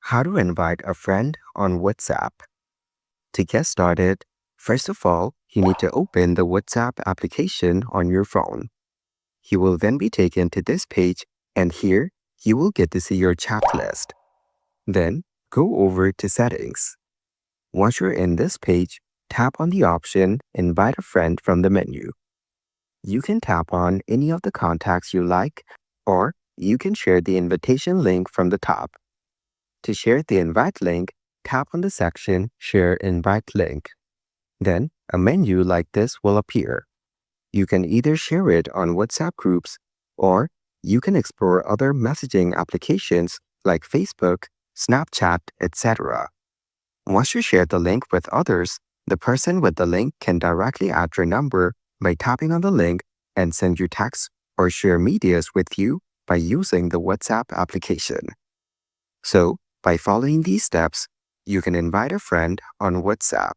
How to invite a friend on WhatsApp. To get started, first of all, you need to open the WhatsApp application on your phone. You will then be taken to this page, and here you will get to see your chat list. Then go over to Settings. Once you're in this page, tap on the option Invite a Friend from the menu. You can tap on any of the contacts you like, or you can share the invitation link from the top. To share the invite link, tap on the section Share Invite Link. Then, a menu like this will appear. You can either share it on WhatsApp groups, or you can explore other messaging applications like Facebook, Snapchat, etc. Once you share the link with others, the person with the link can directly add your number by tapping on the link and send you texts or share medias with you by using the WhatsApp application. So, by following these steps, you can invite a friend on WhatsApp.